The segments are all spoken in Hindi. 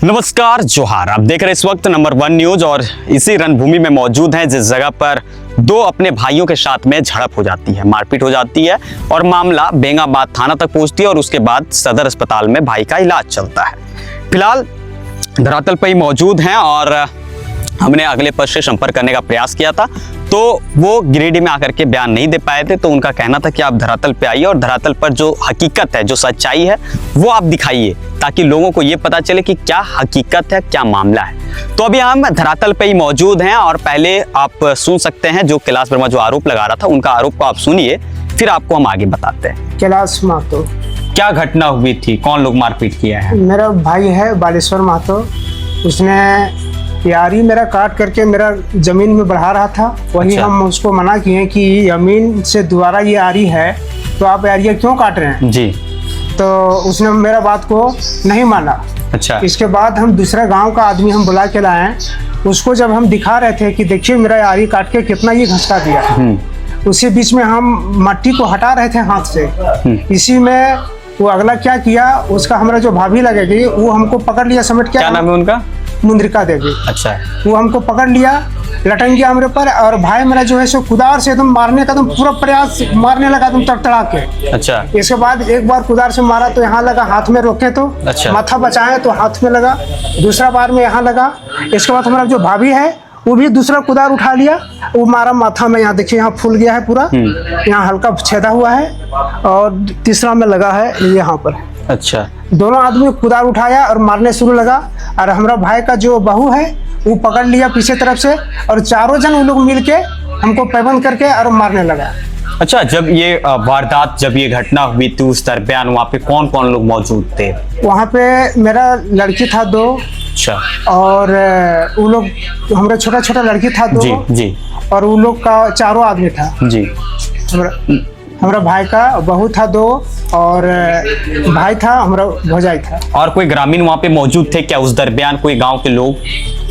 नमस्कार, जोहार। आप देख रहे हैं इस वक्त नंबर 1 न्यूज और इसी रणभूमि में मौजूद हैं जिस जगह पर दो अपने भाइयों के साथ में झड़प हो जाती है, मारपीट हो जाती है और मामला बेंगाबाद थाना तक पहुंचती है और उसके बाद सदर अस्पताल में भाई का इलाज चलता है। फिलहाल धरातल पर ही मौजूद हैं और हमने अगले पक्ष से संपर्क करने का प्रयास किया था तो वो गिरिडीह में आकर के बयान नहीं दे पाए थे। तो उनका कहना था कि आप धरातल पे आइए और धरातल पर जो हकीकत है, जो सच्चाई है वो आप दिखाइए ताकि लोगों को ये पता चले कि क्या हकीकत है, क्या मामला है। तो अभी हम धरातल पे ही मौजूद हैं और पहले आप सुन सकते हैं जो कैलाश वर्मा जो आरोप लगा रहा था, उनका आरोप को आप सुनिए, फिर आपको हम आगे बताते हैं। कैलाश महतो। क्या घटना हुई थी, कौन लोग मारपीट किया है? मेरा भाई है बालेश्वर महतो, उसने यारी मेरा काट करके मेरा जमीन में बढ़ा रहा था। वही अच्छा। हम उसको मना किए कि जमीन से दोबारा ये यारी है तो आप यारियाँ क्यों काट रहे हैं जी। तो उसने मेरा बात को नहीं माना। अच्छा। इसके बाद हम दूसरे गांव का आदमी हम बुला के लाए, उसको जब हम दिखा रहे थे कि देखिए मेरा यारी काट के कितना ये घसका दिया, उसी बीच में हम मट्टी को हटा रहे थे हाथ से। इसी में वो अगला क्या किया, उसका हमारा जो भाभी लगेगी वो हमको पकड़ लिया समेट के। क्या नाम है उनका? मुंद्रिका देवी। अच्छा। वो हमको पकड़ लिया, लटक गया हमारे पर और भाई मेरा जो है सो कुदार से एकदम मारने का एकदम पूरा प्रयास, मारने लगा एकदम तड़तड़ा के। अच्छा। इसके बाद एक बार कुदार से मारा तो यहाँ लगा, हाथ में रोके तो अच्छा। माथा बचाए तो हाथ में लगा, दूसरा बार में यहाँ लगा। इसके बाद हमारा जो भाभी है वो भी दूसरा कुदार उठा लिया, वो मारा माथा में, यहाँ देखिए यहाँ फूल गया है पूरा, यहाँ हल्का छेदा हुआ है और तीसरा में लगा है यहाँ पर। अच्छा। दोनों आदमी कुदार उठाया और मारने शुरू लगा और हमारा भाई का जो बहू है वो पकड़ लिया पीछे तरफ से और चारों जन वो लोग मिलके हमको पैबंद करके और मारने लगा। अच्छा, जब ये वारदात, जब ये घटना हुई थी उस दरमियान वहाँ पे कौन कौन लोग मौजूद थे? वहाँ पे मेरा लड़की था 2। अच्छा। और वो लोग, हमारा छोटा छोटा लड़की था 2। जी जी। और वो लोग का 4 आदमी था। जी। हमारा भाई का बहू था 2 और भाई था, हमारा भौजाई था। और कोई ग्रामीण वहाँ पे मौजूद थे क्या उस दरमियान, कोई गांव के लोग?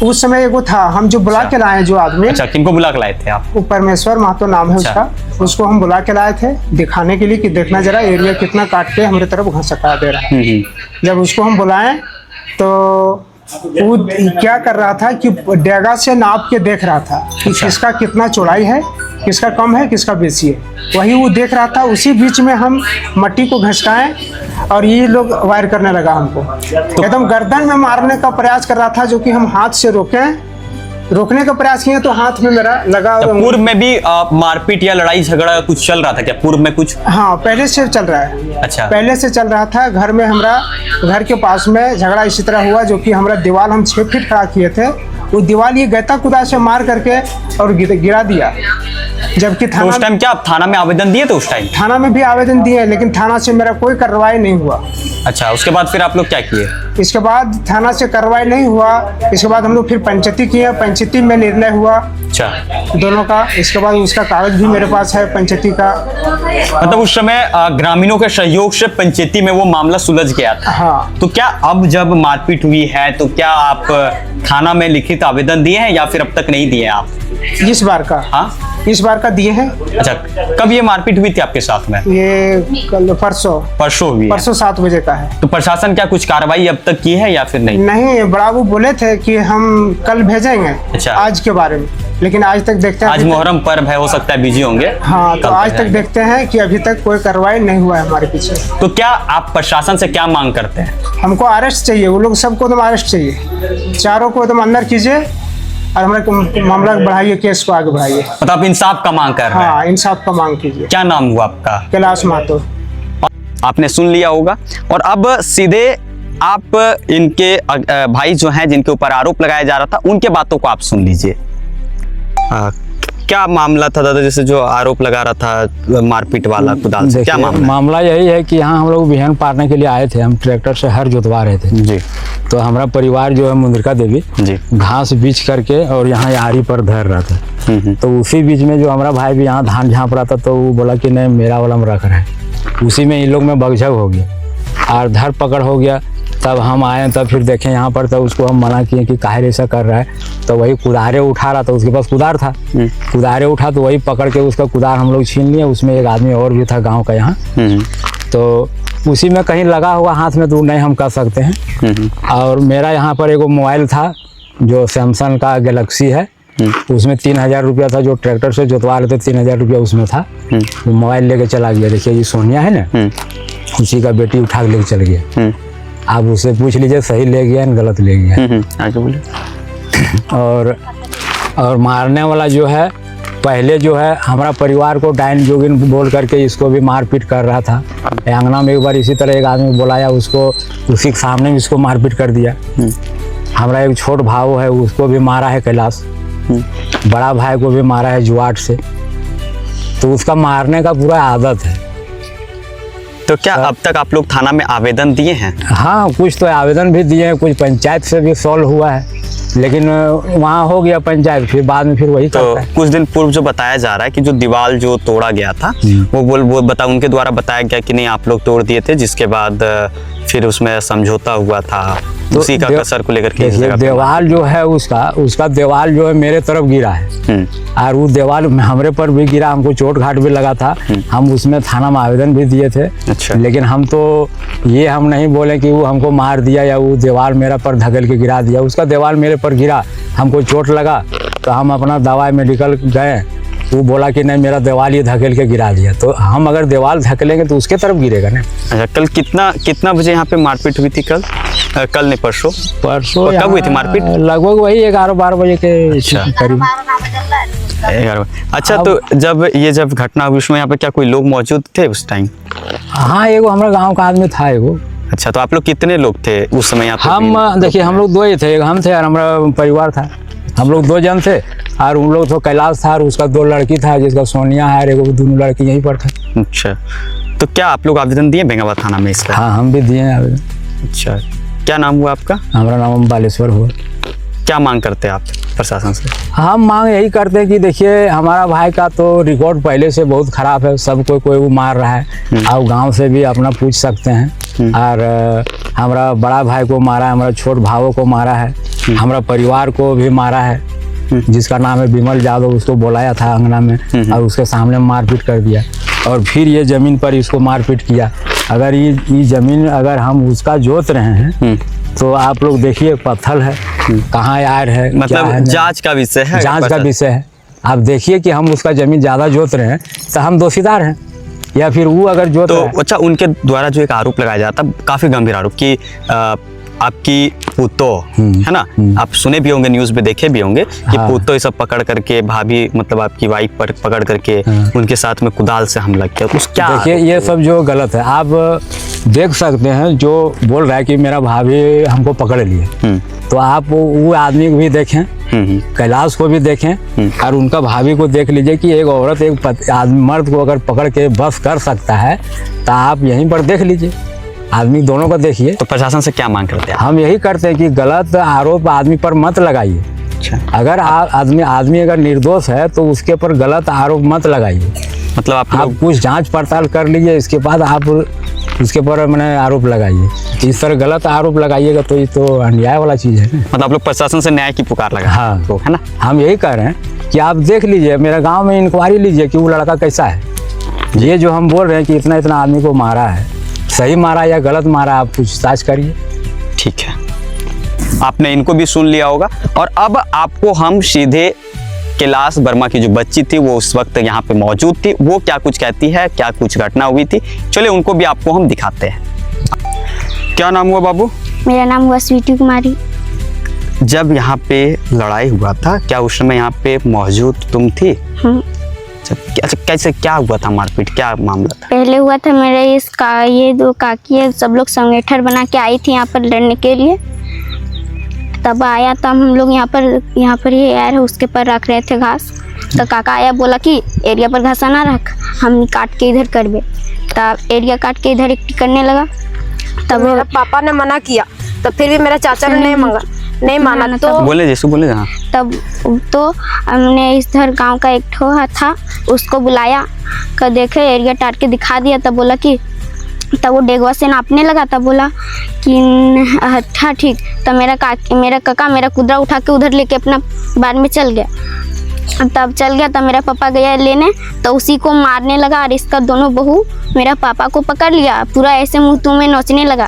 उस समय एगो था, हम जो बुला के लाए जो आदमी। अच्छा, किनको बुला के लाए थे आप? वो परमेश्वर महतो नाम है उसका। उसको हम बुला के लाए थे दिखाने के लिए कि देखना जरा एरिया कितना काट के हमारे तरफ घसका दे रहा है। जब उसको हम बुलाए तो वो क्या कर रहा था कि डेगा से नाप के देख रहा था कि किसका कितना चौड़ाई है, किसका कम है, किसका बेसी है, वही वो देख रहा था। उसी बीच में हम मट्टी को घसकाए और ये लोग वायर करने लगा हमको, एकदम गर्दन में मारने का प्रयास कर रहा था, जो कि हम हाथ से रोकने का प्रयास किए तो हाथ में मेरा लगा। तो पूर्व में भी मारपीट या लड़ाई झगड़ा कुछ चल रहा था क्या पूर्व में कुछ? हाँ, पहले से चल रहा है। अच्छा। पहले से चल रहा था। घर में हमारा, घर के पास में झगड़ा इसी तरह हुआ, जो कि हमारा दीवार हम 6 फीट खड़ा किए थे, वो दीवार ये गैता कुदार से मार करके और गिरा दिया। जबकि तो उस टाइम क्या आप थाना में आवेदन दिए थे? उस टाइम थाना में भी आवेदन दिए, लेकिन थाना से मेरा कोई कार्रवाई नहीं हुआ। अच्छा, उसके बाद फिर आप लोग क्या किए? इसके बाद थाना से कार्रवाई नहीं हुआ, इसके बाद हम लोग फिर पंचायती किए, पंचायती में निर्णय हुआ। अच्छा। दोनों का। इसके बाद उसका कागज भी मेरे पास है पंचायती का। मतलब उस समय ग्रामीणों के सहयोग से पंचायती में वो मामला सुलझ गया था। हाँ। तो क्या अब जब मारपीट हुई है तो क्या आप थाना में लिखित आवेदन दिए हैं या फिर अब तक नहीं दिए आप? इस बार का? हाँ, इस बार का दिए हैं। अच्छा, कब ये मारपीट हुई थी आपके साथ में? ये कल परसों हुई है। परसों 7 बजे का है। तो प्रशासन क्या कुछ कार्रवाई अब तक की है या फिर नहीं? नहीं, बड़ाबू बोले थे कि हम कल भेजेंगे। अच्छा। आज के बारे में, लेकिन आज तक देखते हैं। आज मुहर्रम पर्व है, हो सकता है बिजी होंगे। हाँ, तो आज तक देखते हैं कि अभी तक कोई कार्रवाई नहीं हुआ है हमारे पीछे। तो क्या आप प्रशासन से क्या मांग करते हैं? हमको अरेस्ट चाहिए, वो लोग सबको एकदम अरेस्ट चाहिए, चारों को एकदम अंदर कीजिए और हमारे मामला बढ़ाइए, केस को आगे बढ़ाइए। मतलब आप इंसाफ का मांग कर रहे हैं? हाँ, इंसाफ का मांग कीजिए। क्या नाम हुआ आपका? कैलाश महतो। आपने सुन लिया होगा और अब सीधे आप इनके भाई जो हैं जिनके ऊपर आरोप लगाया जा रहा था उनके बातों को आप सुन लीजिए। क्या मामला था दादा, जैसे जो आरोप लगा रहा था मारपीट वाला कुदाल से, क्या मामला? मामला यही है कि यहाँ हम लोग बिहन पारने के लिए आए थे, हम ट्रैक्टर से हर जोतवा रहे थे जी। तो हमारा परिवार जो है मुंद्रिका देवी जी घास बीच करके और यहाँ यारी पर धर रहा था। तो उसी बीच में जो हमारा भाई भी यहाँ धान झाँप रहा था, तो वो बोला कि नहीं मेरा वाला में रख रहा है। उसी में इन लोग में बगझग हो गया और धर पकड़ हो गया। तब हम आए, तब फिर देखें यहाँ पर, तब उसको हम मना किए कि काहे ऐसा कर रहा है। तो वही कुदारे उठा रहा था, उसके पास कुदार था, कुदारे उठा तो वही पकड़ के उसका कुदार हम लोग छीन लिए। उसमें एक आदमी और भी था गांव का यहाँ। तो उसी में कहीं लगा हुआ हाथ में तो नहीं हम कर सकते हैं। और मेरा यहाँ पर एक मोबाइल था जो सैमसंग का गैलेक्सी है, उसमें 3000 रुपया था, जो ट्रैक्टर से जोतवा लेते 3000 रुपया उसमें था। वो मोबाइल लेके चला गया। देखिए ये सोनिया है ना, उसी का बेटी उठा के लेके चल गया। आप उससे पूछ लीजिए सही ले गया या गलत ले गया। आगे बोलिए। और मारने वाला जो है, पहले जो है हमारा परिवार को डायन जोगिन बोल करके इसको भी मारपीट कर रहा था। अंगना में एक बार इसी तरह एक आदमी बुलाया, उसको उसी के सामने में इसको मारपीट कर दिया। हमारा एक छोट भाव है, उसको भी मारा है कैलाश। बड़ा भाई को भी मारा है जुआट से। तो उसका मारने का पूरा आदत है। तो क्या अब तक आप लोग थाना में आवेदन दिए हैं? हाँ, कुछ तो आवेदन भी दिए हैं, कुछ पंचायत से भी सॉल्व हुआ है, लेकिन वहाँ हो गया पंचायत, फिर बाद में फिर वही तो करता है। कुछ दिन पूर्व जो बताया जा रहा है कि जो दीवार जो तोड़ा गया था, वो उनके द्वारा बताया गया कि नहीं आप लोग तोड़ दिए थे, जिसके बाद फिर उसमें समझौता हुआ था, तो उसी का कसर को लेकर के देवाल जो है उसका देवाल जो है मेरे तरफ गिरा है। और वो देवाल हमरे पर भी गिरा, हमको चोट घाट भी लगा था। हम उसमें थाना में आवेदन भी दिए थे। अच्छा। लेकिन हम तो ये हम नहीं बोले कि वो हमको मार दिया या वो देवाल मेरा पर धकेल के गिरा दिया। उसका देवाल मेरे पर गिरा, हमको चोट लगा तो हम अपना दवाई मेडिकल गए, वो बोला कि नहीं मेरा देवाल ये धकेल के गिरा दिया। तो हम अगर देवाल धकेलेंगे तो उसके तरफ गिरेगा ना। अच्छा, कल कितना बजे यहाँ पे मारपीट हुई थी? कल नहीं परसों कब हुई थी मारपीट? लगभग वही 11-12 बजे के करीब। 11। अच्छा, तो जब घटना हुई उसमें यहाँ पे क्या कोई लोग मौजूद थे उस टाइम? हाँ, एगो हमारे गांव का आदमी था एगो। अच्छा, तो आप लोग कितने लोग थे उस समय यहाँ पे? हम देखिए हम लोग 2 ही थे, एक हम थे और हमारा परिवार था। हम लोग 2 जन थे और उन लोग तो कैलाश था और उसका 2 लड़की था, जिसका सोनिया है, और दोनों लड़की यहीं पर थे। अच्छा, तो क्या आप लोग आवेदन दिए बेंगाबाद थाना में इसका? हाँ, हम भी दिए हैं आवेदन। अच्छा, क्या नाम हुआ आपका? हमारा नाम बालेश्वर हुआ। क्या मांग करते हैं आप प्रशासन से? हम मांग यही करते हैं कि देखिए हमारा भाई का तो रिकॉर्ड पहले से बहुत खराब है, सबको कोई वो मार रहा है। और गांव से भी अपना पूछ सकते हैं। और हमारा बड़ा भाई को मारा है, हमारा छोट भावों को मारा है, हमारा परिवार को भी मारा है, जिसका नाम है विमल यादव। उसको बुलाया था अंगना में और उसके सामने मारपीट कर दिया। और फिर ये जमीन पर इसको मारपीट किया। अगर ये जमीन अगर हम उसका जोत रहे हैं तो आप लोग देखिए पत्थर है, कहाँ यार है, मतलब जांच का विषय है। जांच का विषय है। आप देखिए कि हम उसका जमीन ज़्यादा जोत रहे हैं तो हम दोषीदार हैं, या फिर वो अगर जोत तो अच्छा, उनके द्वारा जो एक आरोप लगाया जाता, काफी गंभीर आरोप कि आपकी पुतो है ना, आप सुने भी होंगे, न्यूज में देखे भी होंगे कि पुतो ये सब पकड़ करके भाभी मतलब आपकी वाइफ पर पकड़ करके उनके साथ में कुदाल से हमला किया। तो क्या देखिए ये सब जो गलत है, आप देख सकते हैं जो बोल रहा है कि मेरा भाभी हमको पकड़ लिए, तो आप वो आदमी को भी देखें, कैलाश को भी देखें और उनका भाभी को देख लीजिए कि एक औरत एक मर्द को अगर पकड़ के बस कर सकता है तो आप यहीं पर देख लीजिए, आदमी दोनों को देखिए। तो प्रशासन से क्या मांग करते हैं? हम यही करते हैं कि गलत आरोप आदमी पर मत लगाइए। अच्छा। अगर आदमी अगर निर्दोष है तो उसके ऊपर गलत आरोप मत लगाइए। मतलब आप कुछ जांच पड़ताल कर लीजिए, इसके बाद आप उसके ऊपर मैंने आरोप लगाइए। इस तरह गलत आरोप लगाइएगा तो ये तो अन्याय वाला चीज़ है। मतलब आप लोग प्रशासन से न्याय की पुकार लगा? हाँ, तो है ना, हम यही कह रहे हैं कि आप देख लीजिए, मेरे गांव में इंक्वायरी लीजिए कि वो लड़का कैसा है। ये जो हम बोल रहे हैं कि इतना आदमी को मारा है, सही मारा या गलत मारा, आप पूछताछ करिए। ठीक है, आपने इनको भी सुन लिया होगा। और अब आपको हम सीधे कैलाश वर्मा की जो बच्ची थी वो उस वक्त यहाँ पे मौजूद थी, वो क्या कुछ कहती है, क्या कुछ घटना हुई थी, चलिए उनको भी आपको हम दिखाते हैं। क्या नाम हुआ बाबू? मेरा नाम हुआ स्वीटी कुमारी। जब यहाँ पे लड़ाई हुआ था क्या उस समय यहाँ पे मौजूद तुम थी? अच्छा, कैसे क्या हुआ था मारपीट, क्या मामला था? पहले हुआ था मेरे ये 2 काकी है, सब लोग संगठन बना के आई थी यहाँ पर लड़ने के लिए। तब आया, तब हम लोग यहाँ पर ही एयर है उसके पर रख रहे थे घास। तो काका आया, बोला कि एरिया पर घासा ना रख, हम काट के इधर करबे। तब एरिया काट के इधर एक करने लगा। तब मेरा पापा ने मना किया, तब फिर भी मेरा चाचा ने नहीं माना तो बोले जैसे बोले। हाँ, तब तो हमने इधर गांव का एक ठो था, उसको बुलाया कर देखे, एरिया काट के दिखा दिया। तब बोला कि तब वो डेगवा से नापने लगा। तब बोला कि अच्छा ठीक। तब मेरा काका मेरा कुदरा उठा के उधर लेके अपना बार में चल गया। तब चल गया, तब मेरा पापा गया लेने, तो उसी को मारने लगा और इसका दोनों बहू मेरा पापा को पकड़ लिया, पूरा ऐसे मुंह तुम में नोचने लगा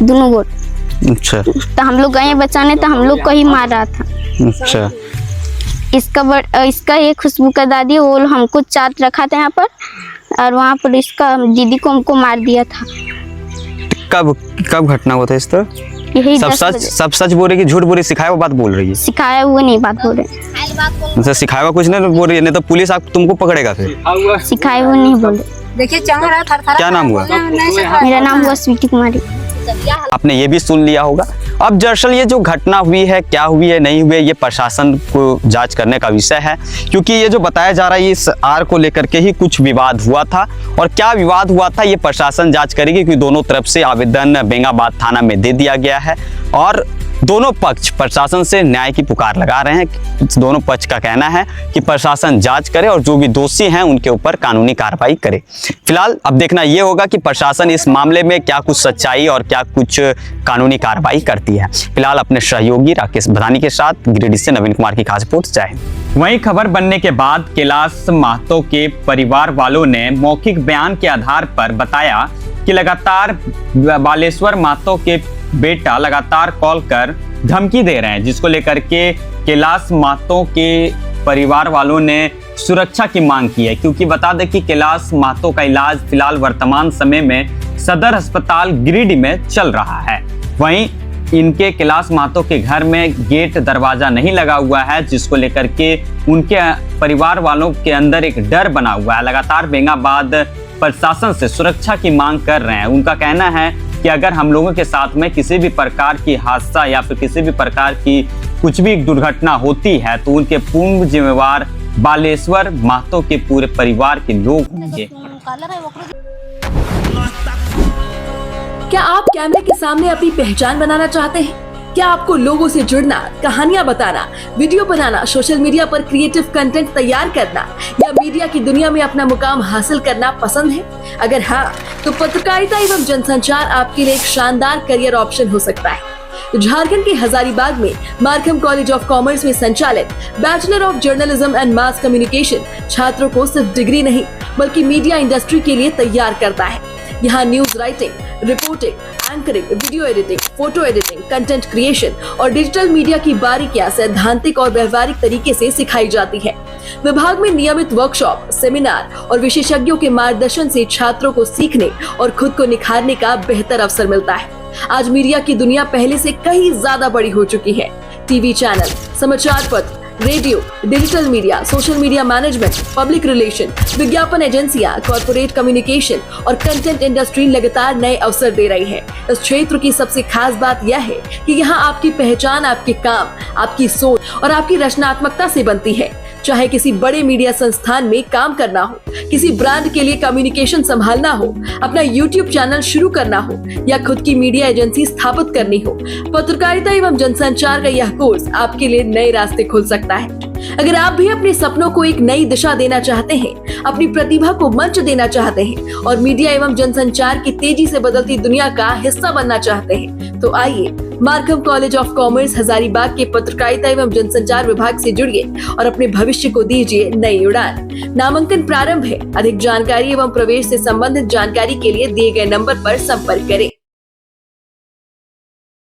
दोनों गोट। अच्छा तो हम लोग गए बचाने, तो हम लोग को ही मार रहा था। अच्छा। इसका ये खुशबू का दादी, वो हमको चाट रखा था यहाँ पर, और वहाँ पर इसका दीदी को हमको मार दिया था। कब घटना हुआ था इस तरह? यही सब सच बोल रही कि झूठ बोल रही, सिखाया हुआ बात बोल रही है? सिखाया हुआ नहीं बात बोल रहे। अच्छा, सिखाया हुआ कुछ नहीं बोल रही है, नहीं तो पुलिस आप तुमको पकड़ेगा फिर। सिखाया हुआ नहीं बोल रहे। देखिए चंगा क्या नाम हुआ? मेरा नाम हुआ स्वीटी कुमारी। आपने ये भी सुन लिया होगा। अब दरअसल ये जो घटना हुई है, क्या हुई है नहीं हुई है, ये प्रशासन को जांच करने का विषय है, क्योंकि ये जो बताया जा रहा है इस आर को लेकर के ही कुछ विवाद हुआ था, और क्या विवाद हुआ था ये प्रशासन जांच करेगी, क्योंकि दोनों तरफ से आवेदन बेंगाबाद थाना में दे दिया गया है और दोनों पक्ष प्रशासन से न्याय की पुकार लगा रहे हैं। दोनों पक्ष का कहना है कि प्रशासन जांच करे और जो भी दोषी हैं उनके ऊपर कानूनी कार्रवाई करे। फिलहाल अब देखना ये होगा कि प्रशासन इस मामले में क्या कुछ सच्चाई और क्या कुछ कानूनी कार्रवाई करती है। फिलहाल अपने सहयोगी राकेश भदानी के साथ गिरिडीह से नवीन कुमार की खास रिपोर्ट। जय हिंद। वहीं खबर बनने के बाद कैलाश महतो के परिवार वालों ने मौखिक बयान के आधार पर बताया कि लगातार बालेश्वर महतो के बेटा लगातार कॉल कर धमकी दे रहे हैं, जिसको लेकर के कैलाश महतो के परिवार वालों ने सुरक्षा की मांग की है, क्योंकि बता दें कि कैलाश महतो का इलाज फिलहाल वर्तमान समय में सदर अस्पताल गिरिडीह में चल रहा है। वहीं इनके कैलाश महतो के घर में गेट दरवाजा नहीं लगा हुआ है, जिसको लेकर के उनके परिवार वालों के अंदर एक डर बना हुआ है। लगातार बेंगाबाद प्रशासन से सुरक्षा की मांग कर रहे हैं। उनका कहना है कि अगर हम लोगों के साथ में किसी भी प्रकार की हादसा या फिर किसी भी प्रकार की कुछ भी दुर्घटना होती है तो उनके पूर्ण जिम्मेवार बालेश्वर महतो के पूरे परिवार के लोग होंगे। क्या आप कैमरे के सामने अपनी पहचान बनाना चाहते हैं? क्या आपको लोगों से जुड़ना, कहानियां बताना, वीडियो बनाना, सोशल मीडिया पर क्रिएटिव कंटेंट तैयार करना या मीडिया की दुनिया में अपना मुकाम हासिल करना पसंद है? अगर हाँ, तो पत्रकारिता एवं जनसंचार आपके लिए एक शानदार करियर ऑप्शन हो सकता है। झारखंड के हजारीबाग में मार्कम कॉलेज ऑफ कॉमर्स में संचालित bachelor of journalism and mass communication छात्रों को सिर्फ डिग्री नहीं बल्कि मीडिया इंडस्ट्री के लिए तैयार करता है। यहाँ news writing, reporting, anchoring, video editing, photo editing, content creation और डिजिटल मीडिया की बारीकियां सैद्धांतिक और व्यवहारिक तरीके से सिखाई जाती है। विभाग में नियमित वर्कशॉप, सेमिनार और विशेषज्ञों के मार्गदर्शन से छात्रों को सीखने और खुद को निखारने का बेहतर अवसर मिलता है। आज मीडिया की दुनिया पहले से कहीं ज्यादा बड़ी हो चुकी है। टीवी चैनल, समाचार पत्र, radio, digital media, social media management, public relation, विज्ञापन एजेंसियां, कॉर्पोरेट कम्युनिकेशन और कंटेंट इंडस्ट्री लगातार नए अवसर दे रही है। इस क्षेत्र की सबसे खास बात यह है कि यहाँ आपकी पहचान आपके काम, आपकी सोच और आपकी रचनात्मकता से बनती है। चाहे किसी बड़े मीडिया संस्थान में काम करना हो, किसी ब्रांड के लिए कम्युनिकेशन संभालना हो, अपना YouTube चैनल शुरू करना हो या खुद की मीडिया एजेंसी स्थापित करनी हो, पत्रकारिता एवं जनसंचार का यह कोर्स आपके लिए नए रास्ते खोल सकता है। अगर आप भी अपने सपनों को एक नई दिशा देना चाहते हैं, अपनी प्रतिभा को मंच देना चाहते हैं और मीडिया एवं जनसंचार की तेजी से बदलती दुनिया का हिस्सा बनना चाहते हैं, तो आइए Markham college of commerce Hazaribagh के पत्रकारिता एवं जनसंचार विभाग से जुड़िए और अपने भविष्य को दीजिए नई उड़ान। नामांकन प्रारंभ है। अधिक जानकारी एवं प्रवेश से संबंधित जानकारी के लिए दिए गए नंबर पर संपर्क करें।